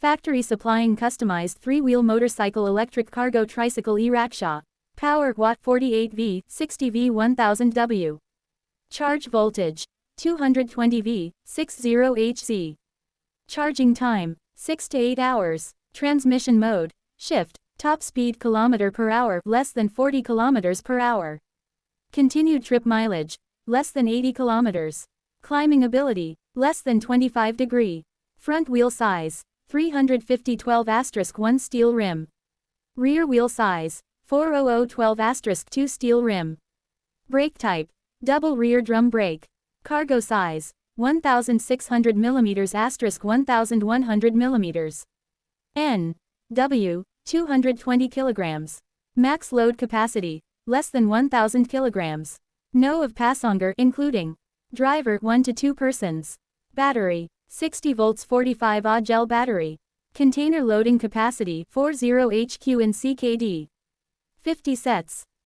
Factory supplying customized 3-wheel motorcycle electric cargo tricycle E-Rickshaw. Power watt 48V, 60V 1000W. Charge voltage 220V, 60Hz. Charging time 6 to 8 hours. Transmission mode shift. Top speed kilometer per hour less than 40 kilometers per hour. Continued trip mileage less than 80 kilometers. Climbing ability less than 25 degree. Front wheel size 350 12*1 steel rim. Rear wheel size 400 12*2 steel rim. Brake type double rear drum brake. Cargo size 1600 mm** 1100 mm. N. W. 220 kilograms. Max load capacity less than 1000 kilograms. No of passenger including driver 1 to 2 persons. Battery 60 volts 45 Ah gel battery. Container loading capacity 40 HQ in CKD. 50 sets.